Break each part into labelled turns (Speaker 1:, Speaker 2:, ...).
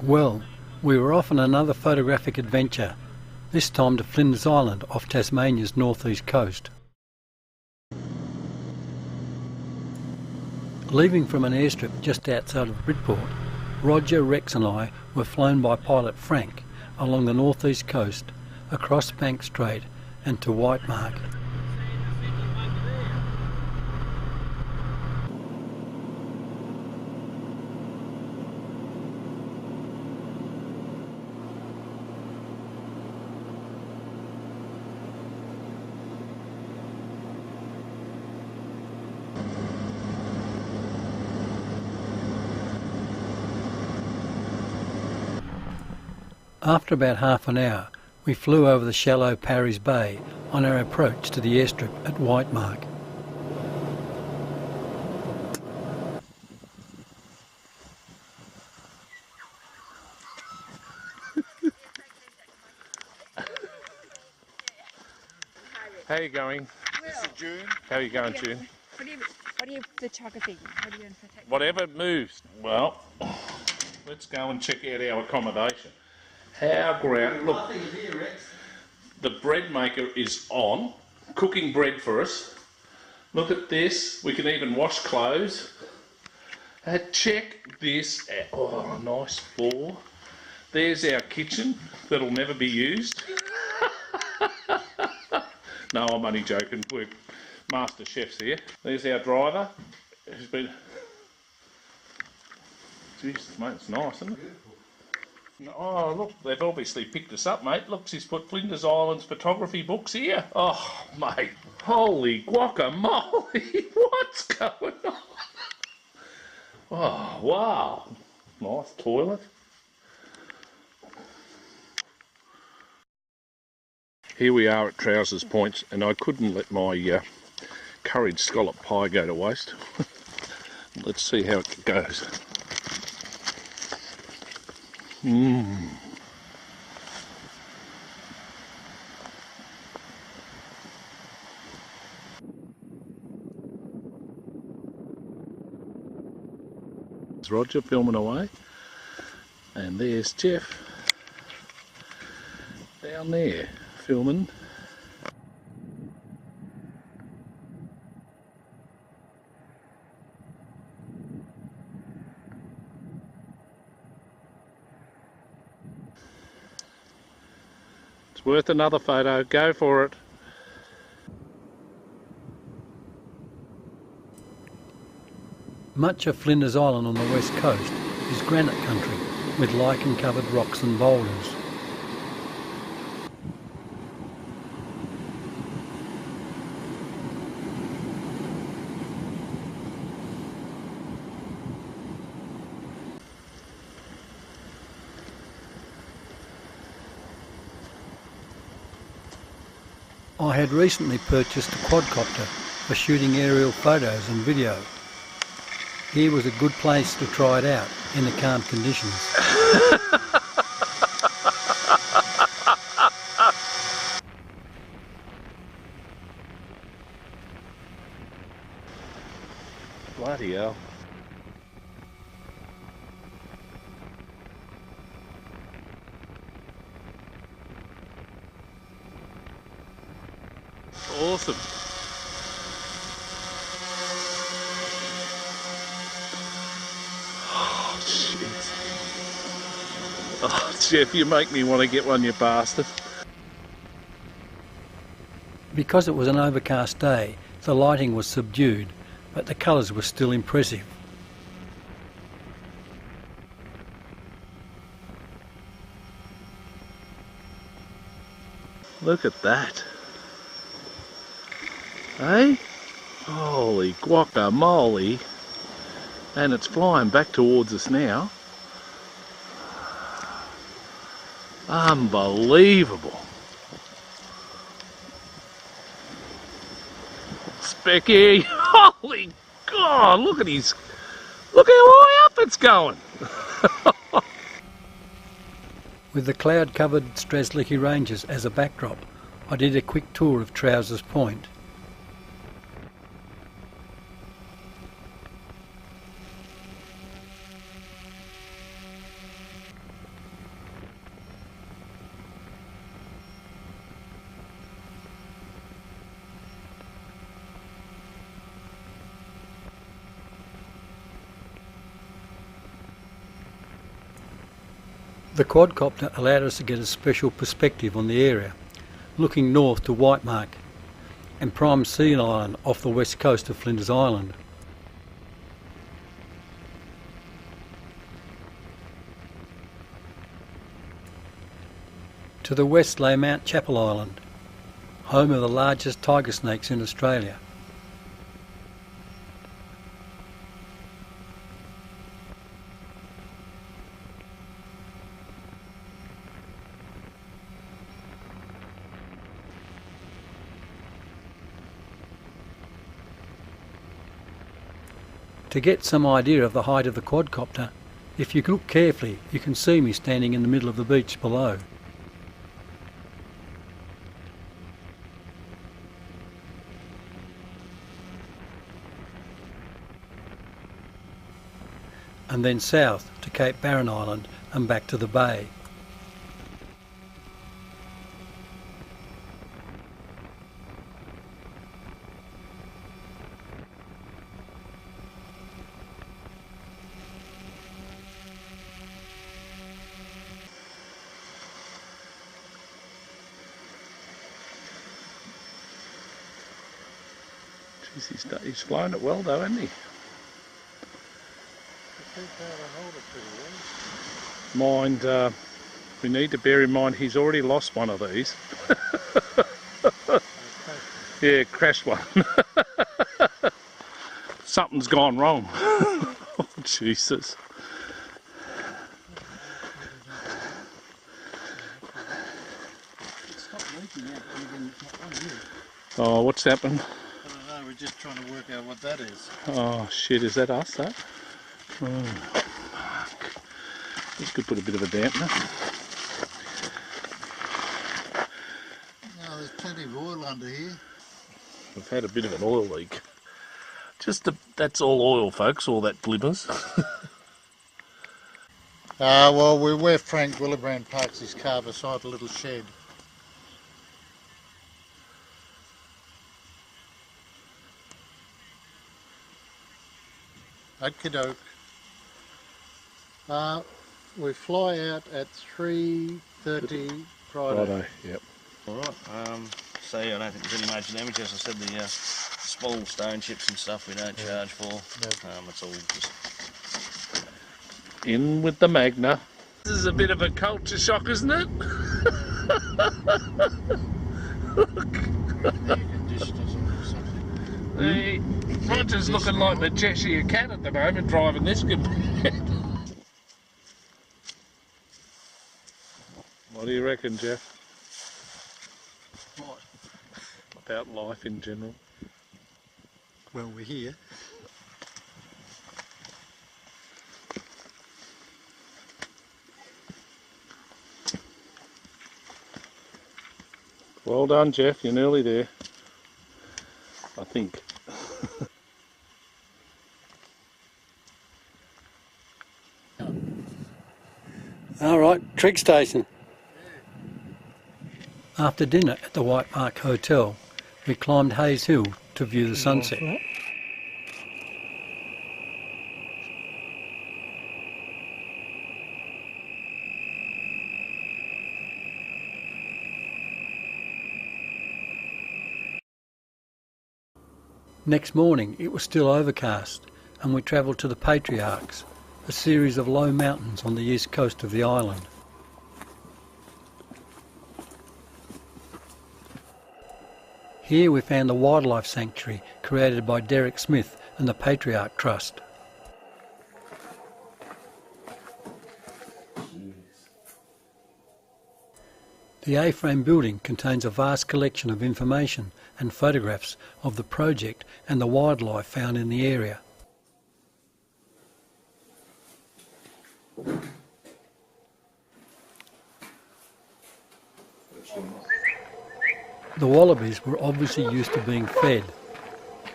Speaker 1: Well, we were off on another photographic adventure, this time to Flinders Island off Tasmania's northeast coast. Leaving from an airstrip just outside of Bridport, Roger, Rex and I were flown by pilot Frank along the northeast coast, across Bank Strait and to Whitemark. After about half an hour, we flew over the shallow Parry's Bay on our approach to the airstrip at Whitemark.
Speaker 2: How are you going?
Speaker 3: This is June.
Speaker 2: How are you going, June?
Speaker 3: What do you photography? What are you doing for technique?
Speaker 2: Whatever moves. Well, let's go and check out our accommodation. How ground. Look, the bread maker is on, cooking bread for us. Look at this. We can even wash clothes. Check this out. Oh, nice floor. There's our kitchen that'll never be used. No, I'm only joking. We're master chefs here. There's our driver. Who's been. Jeez, mate, it's nice, isn't it? Oh, look, they've obviously picked us up, mate. Look, she's put Flinders Island's photography books here. Oh, mate. Holy guacamole. What's going on? Oh, wow. Nice toilet. Here we are at Trousers Point, and I couldn't let my curried scallop pie go to waste. Let's see how it goes. There's Roger filming away, and there's Jeff down there filming. It's worth another photo, go for it.
Speaker 1: Much of Flinders Island on the west coast is granite country with lichen covered rocks and boulders. I had recently purchased a quadcopter for shooting aerial photos and video. Here was a good place to try it out in the calm conditions.
Speaker 2: Bloody hell. Awesome. Oh, shit. Oh, Jeff, you make me want to get one, you bastard.
Speaker 1: Because it was an overcast day, the lighting was subdued, but the colours were still impressive.
Speaker 2: Look at that. Hey? Holy guacamole. And it's flying back towards us now. Unbelievable. Specky. Holy God, look at his... Look how high up it's going.
Speaker 1: With the cloud-covered Strzelecki Ranges as a backdrop, I did a quick tour of Trousers Point. The quadcopter allowed us to get a special perspective on the area, looking north to Whitemark and Prime Sea Island off the west coast of Flinders Island. To the west lay Mount Chapel Island, home of the largest tiger snakes in Australia. To get some idea of the height of the quadcopter, if you look carefully, you can see me standing in the middle of the beach below. And then south to Cape Barren Island and back to the bay.
Speaker 2: Jeez, he's flown it well though, hasn't he? Mind, we need to bear in mind he's already lost one of these. Yeah, crashed one. Something's gone wrong. Oh, Jesus. Oh, what's happened?
Speaker 4: I don't know, we're just trying to work out what that is.
Speaker 2: Oh shit, is that us, that? Oh, fuck. This could put a bit of a dampener.
Speaker 4: No, there's plenty of oil under here.
Speaker 2: We've had a bit of an oil leak. That's all oil, folks, all that glimmers.
Speaker 4: Well, we're where Frank Willebrand parks his car beside a little shed. Okie doke. We fly out at 3:30 Friday.
Speaker 2: Yep.
Speaker 5: Alright, so I don't think there's any major damage. As I said, the small stone chips and stuff we don't charge for.
Speaker 4: Yep.
Speaker 5: It's all just...
Speaker 2: In with the Magna. This is a bit of a culture shock, isn't it? Roger's looking like the Cheshire Cat at the moment, driving this good. What do you reckon, Jeff?
Speaker 4: What?
Speaker 2: About life in general.
Speaker 4: Well, we're here.
Speaker 2: Well done, Jeff, you're nearly there. I think.
Speaker 1: Alright, Trig Station. After dinner at the White Mark Hotel, we climbed Hayes Hill to view the sunset. Next morning it was still overcast and we travelled to the Patriarchs, a series of low mountains on the east coast of the island. Here we found a wildlife sanctuary created by Derek Smith and the Patriarch Trust. The A-frame building contains a vast collection of information and photographs of the project and the wildlife found in the area. The wallabies were obviously used to being fed,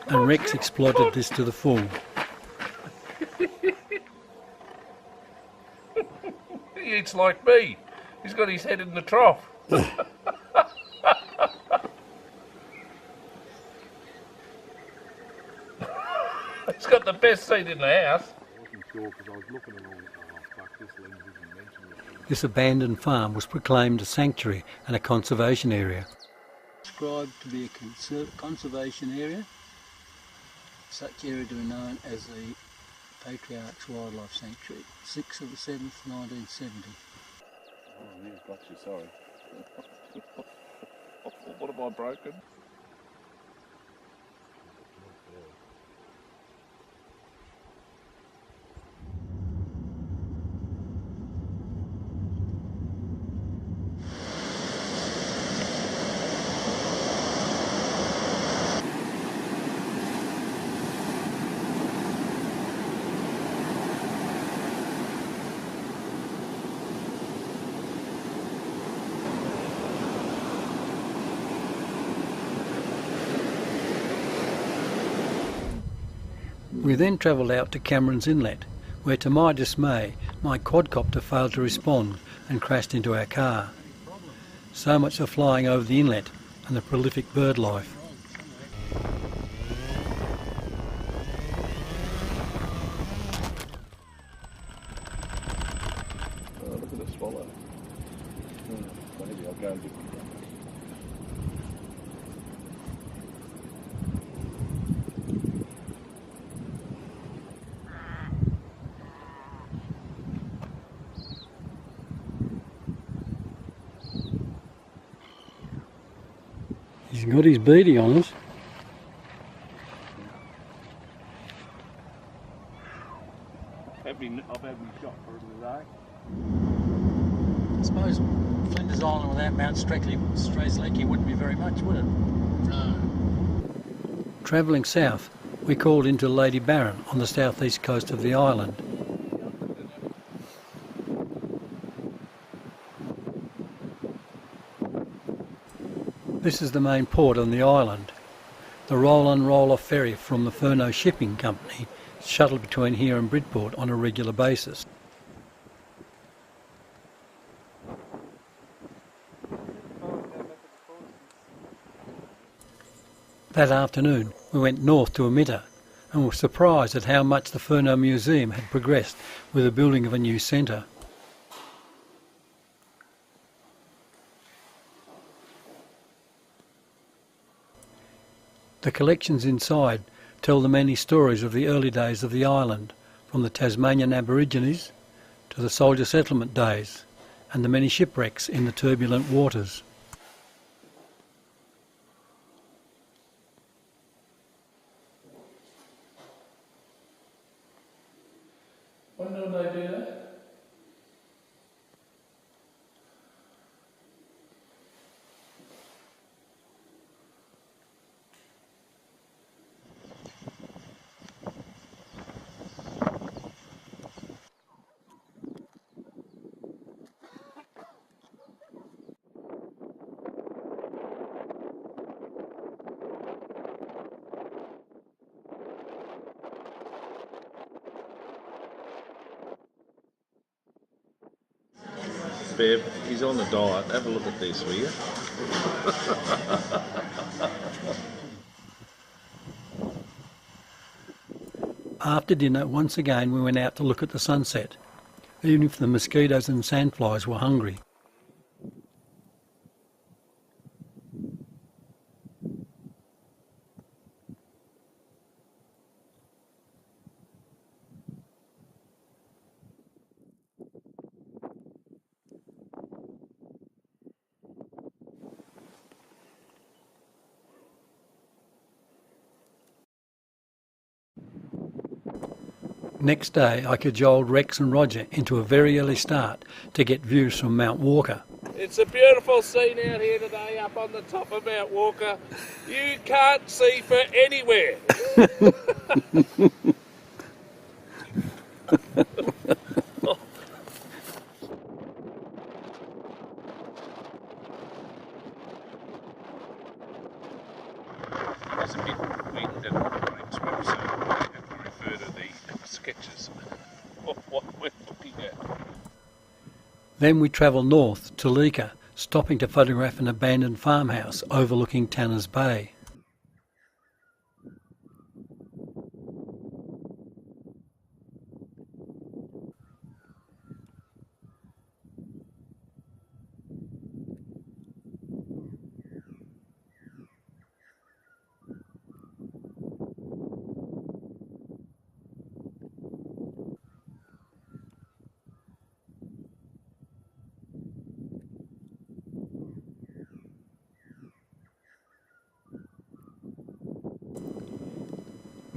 Speaker 1: and Rex exploited this to the full.
Speaker 2: He eats like me. He's got his head in the trough. He's got the best seat in the house.
Speaker 6: I wasn't sure because I was looking along.
Speaker 1: This abandoned farm was proclaimed a sanctuary and a conservation area. Described to be a conservation area. Such area to be known as the Patriarch's Wildlife Sanctuary, 6th of the 7th, 1970.
Speaker 2: Oh, yeah, got you, sorry. What have I broken?
Speaker 1: We then travelled out to Cameron's Inlet, where to my dismay, my quadcopter failed to respond and crashed into our car. So much for flying over the inlet and the prolific bird life.
Speaker 2: Oh, look at the swallow. Maybe I'll go and get one.
Speaker 1: He's got his beady on us.
Speaker 2: I've had me shot for it today.
Speaker 1: I suppose Flinders Island without Mount Strzelecki wouldn't be very much, would it?
Speaker 4: No.
Speaker 1: Travelling south, we called into Lady Barron on the southeast coast of the island. This is the main port on the island. The roll-on roll-off ferry from the Furneaux Shipping Company shuttled between here and Bridport on a regular basis. That afternoon we went north to Emitter and were surprised at how much the Furneaux Museum had progressed with the building of a new centre. The collections inside tell the many stories of the early days of the island, from the Tasmanian Aborigines to the soldier settlement days and the many shipwrecks in the turbulent waters.
Speaker 2: When did they do that? Bev, he's on a diet. Have a look at this, will you?
Speaker 1: After dinner, once again we went out to look at the sunset, even if the mosquitoes and sandflies were hungry. Next day I cajoled Rex and Roger into a very early start to get views from Mount Walker.
Speaker 2: It's a beautiful scene out here today up on the top of Mount Walker. You can't see for anywhere. There's a bit of wind and orange, so we have to refer to the sketches of what we're looking at.
Speaker 1: Then we travelled north to Leka, stopping to photograph an abandoned farmhouse overlooking Tanner's Bay.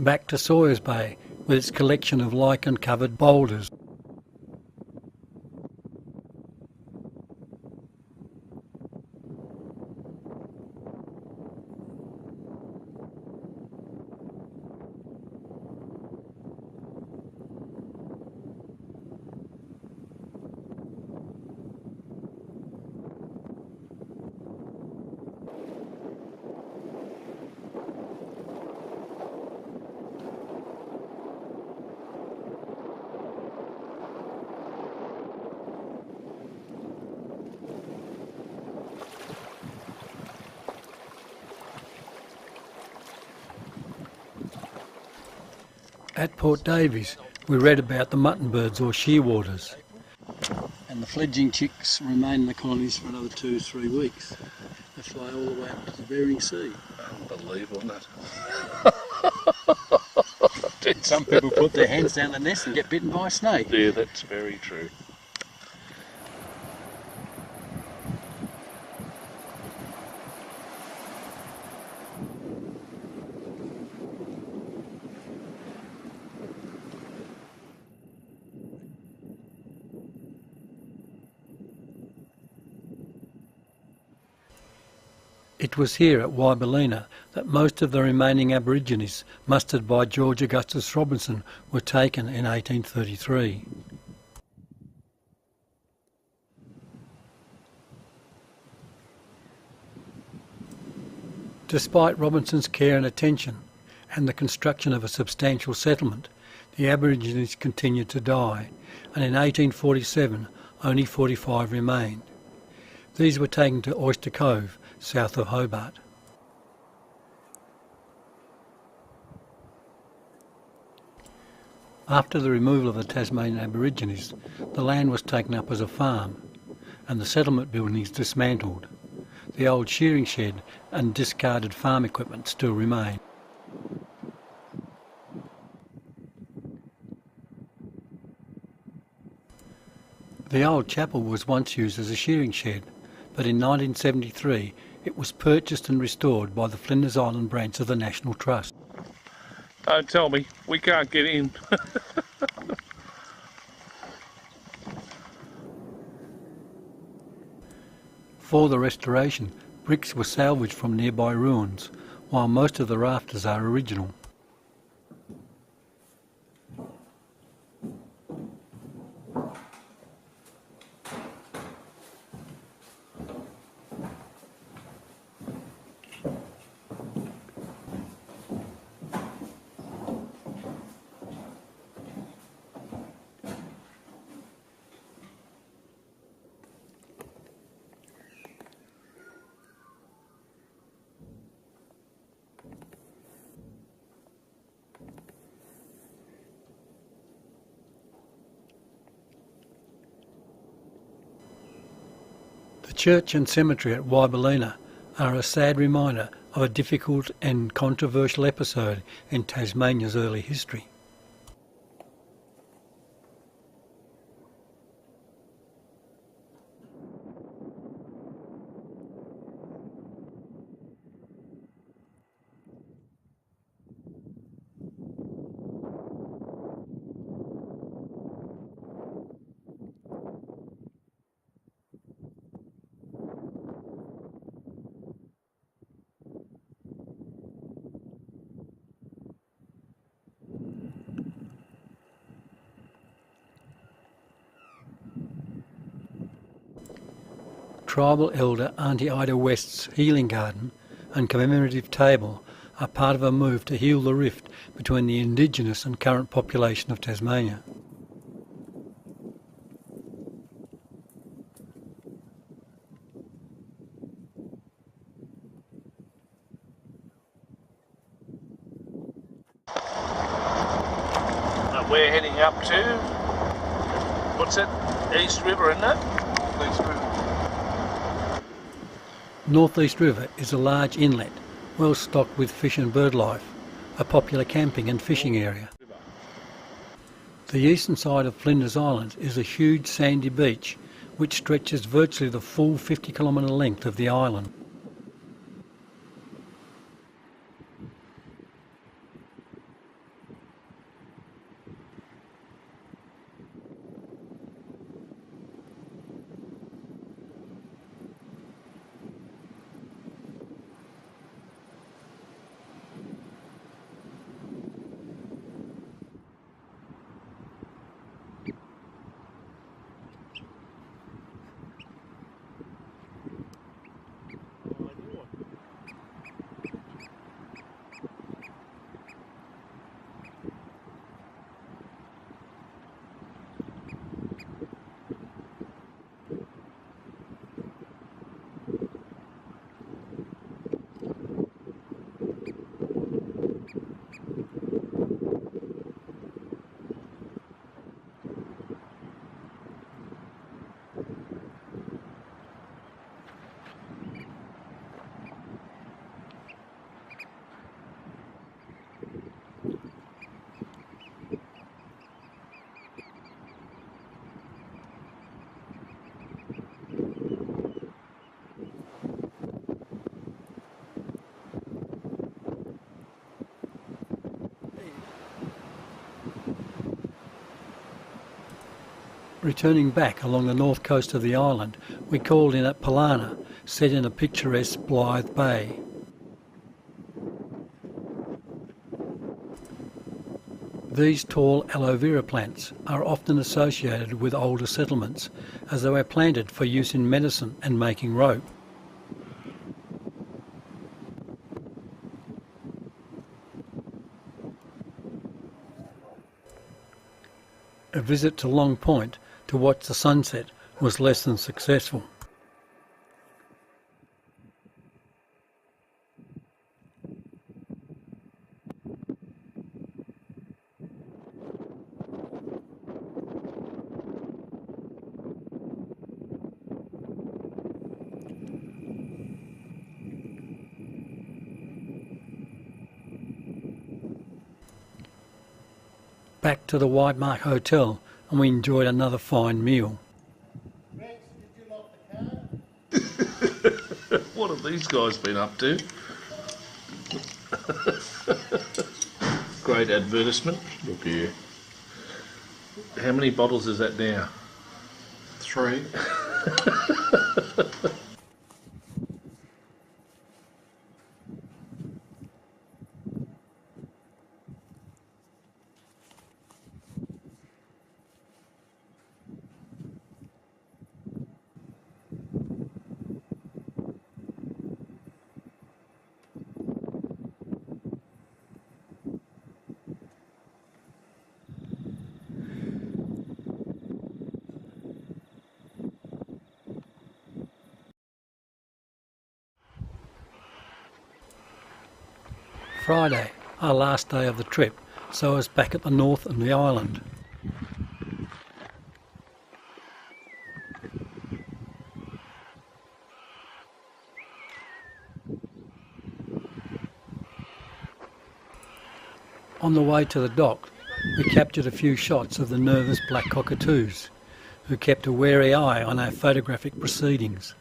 Speaker 1: back to Sawyers Bay with its collection of lichen-covered boulders. At Port Davies, we read about the muttonbirds or shearwaters. And the fledgling chicks remain in the colonies for another 2-3 weeks. They fly all the way up to the Bering Sea.
Speaker 2: Unbelievable, isn't it?
Speaker 1: Some people put their hands down the nest and get bitten by a snake.
Speaker 2: Yeah, that's very true.
Speaker 1: It was here at Wyballina that most of the remaining Aborigines, mustered by George Augustus Robinson, were taken in 1833. Despite Robinson's care and attention, and the construction of a substantial settlement, the Aborigines continued to die, and in 1847 only 45 remained. These were taken to Oyster Cove, south of Hobart. After the removal of the Tasmanian Aborigines, the land was taken up as a farm, and the settlement buildings dismantled. The old shearing shed and discarded farm equipment still remain. The old chapel was once used as a shearing shed, but in 1973 it was purchased and restored by the Flinders Island branch of the National Trust.
Speaker 2: Don't tell me, we can't get in.
Speaker 1: For the restoration, bricks were salvaged from nearby ruins, while most of the rafters are original. The church and cemetery at Wyballina are a sad reminder of a difficult and controversial episode in Tasmania's early history. Tribal elder Auntie Ida West's healing garden and commemorative table are part of a move to heal the rift between the Indigenous and current population of Tasmania.
Speaker 2: We're heading up to, what's it, East River, isn't it? East River.
Speaker 1: North East River is a large inlet, well stocked with fish and bird life, a popular camping and fishing area. The eastern side of Flinders Island is a huge sandy beach which stretches virtually the full 50-kilometre length of the island.
Speaker 2: Now,
Speaker 1: Returning back along the north coast of the island, we called in at Palana, set in a picturesque Blythe Bay. These tall aloe vera plants are often associated with older settlements, as they were planted for use in medicine and making rope. A visit to Long Point to watch the sunset was less than successful. Back to the White Mark Hotel, and we enjoyed another fine meal.
Speaker 4: Rex, did you lock the car?
Speaker 2: What have these guys been up to? Great advertisement. Look here. How many bottles is that now?
Speaker 6: 3.
Speaker 1: Friday, our last day of the trip, saw us back at the north of the island. On the way to the dock, we captured a few shots of the nervous black cockatoos, who kept a wary eye on our photographic proceedings.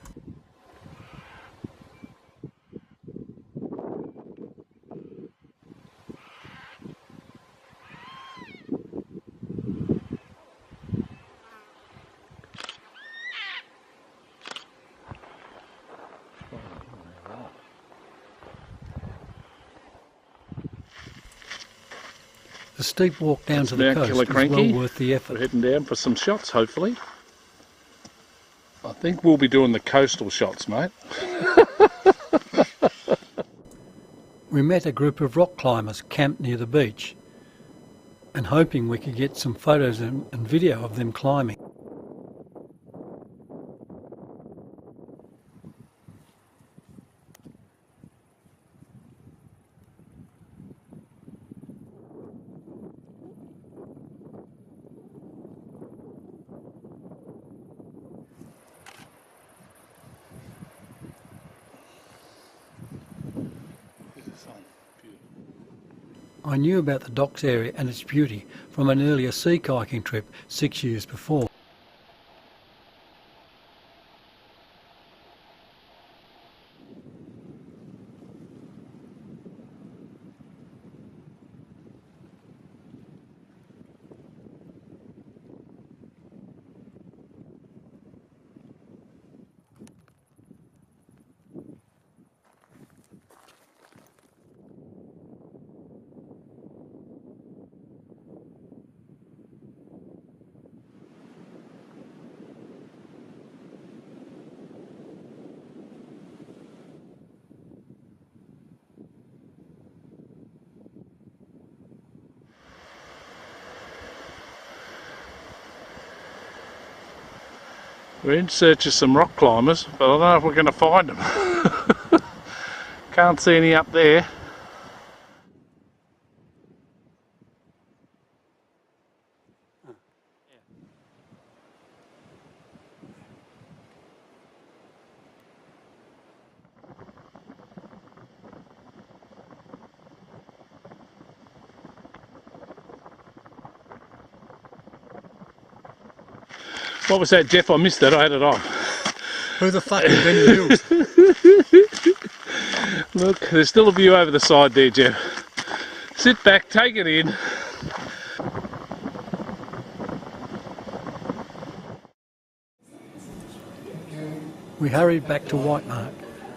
Speaker 1: The steep walk down to the coast was well worth the effort.
Speaker 2: We're heading down for some shots, hopefully. I think we'll be doing the coastal shots, mate.
Speaker 1: We met a group of rock climbers camped near the beach, and hoping we could get some photos and video of them climbing. I knew about the docks area and its beauty from an earlier sea kayaking trip 6 years before.
Speaker 2: We're in search of some rock climbers, but I don't know if we're going to find them. Can't see any up there. What was that, Jeff? I missed it. I had it on.
Speaker 1: Who the fuck is Benny Hills?
Speaker 2: Look, there's still a view over the side there, Jeff. Sit back, take it in.
Speaker 1: We hurried back to Whitemark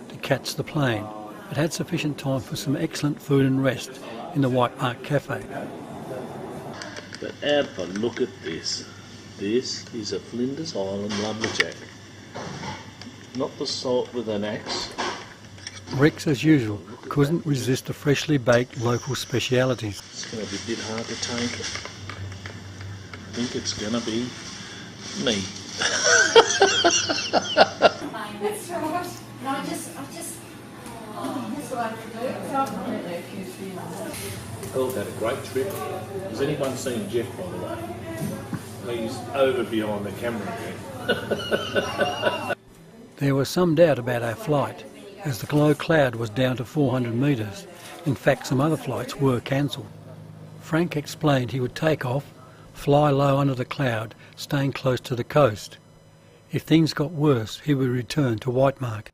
Speaker 1: to catch the plane, but had sufficient time for some excellent food and rest in the Whitemark Cafe.
Speaker 2: But have a look at this. This is a Flinders Island lumberjack. Not the salt with an axe.
Speaker 1: Rex, as usual, couldn't resist the freshly baked local specialities.
Speaker 2: It's going to be a bit hard to take. I think it's going to be me.
Speaker 7: That's right. No, I just. That's what I do.
Speaker 2: Phil had a great trip. Has anyone seen Jeff, by the way? He's over behind the camera again.
Speaker 1: There was some doubt about our flight, as the low cloud was down to 400 metres. In fact, some other flights were cancelled. Frank explained he would take off, fly low under the cloud, staying close to the coast. If things got worse, he would return to Whitemark.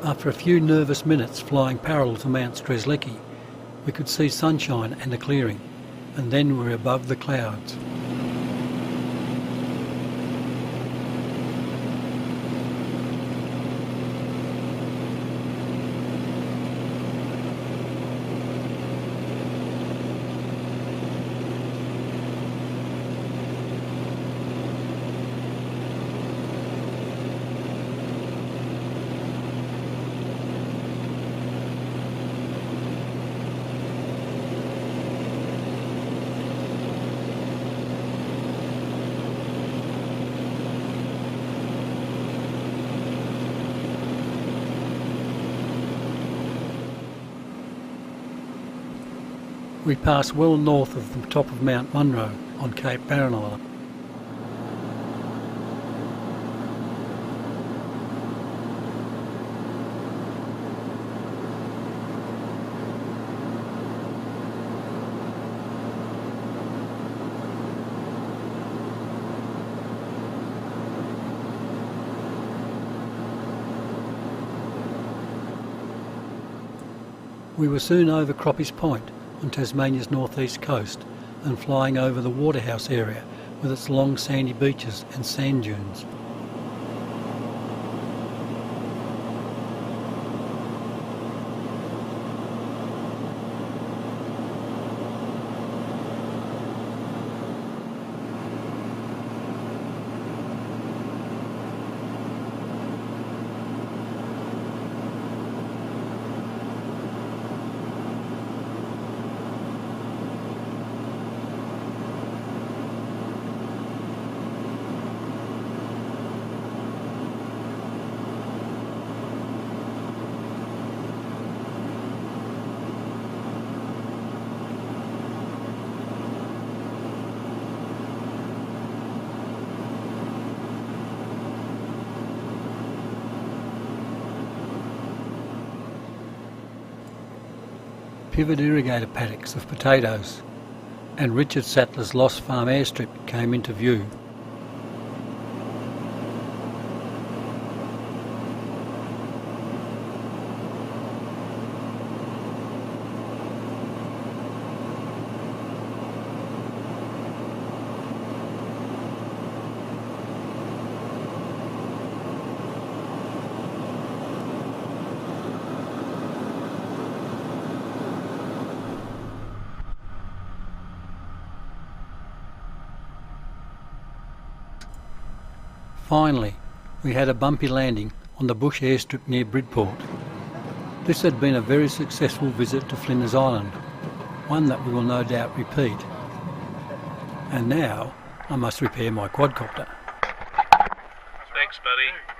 Speaker 1: After a few nervous minutes flying parallel to Mount Strzelecki, we could see sunshine and a clearing, and then we were above the clouds. We passed well north of the top of Mount Munro on Cape Barren Island. We were soon over Croppies Point on Tasmania's northeast coast and flying over the Waterhouse area with its long sandy beaches and sand dunes. Pivot irrigator paddocks of potatoes, and Richard Sattler's Lost Farm airstrip came into view. Finally, we had a bumpy landing on the bush airstrip near Bridport. This had been a very successful visit to Flinders Island, one that we will no doubt repeat. And now I must repair my quadcopter.
Speaker 2: Thanks, buddy.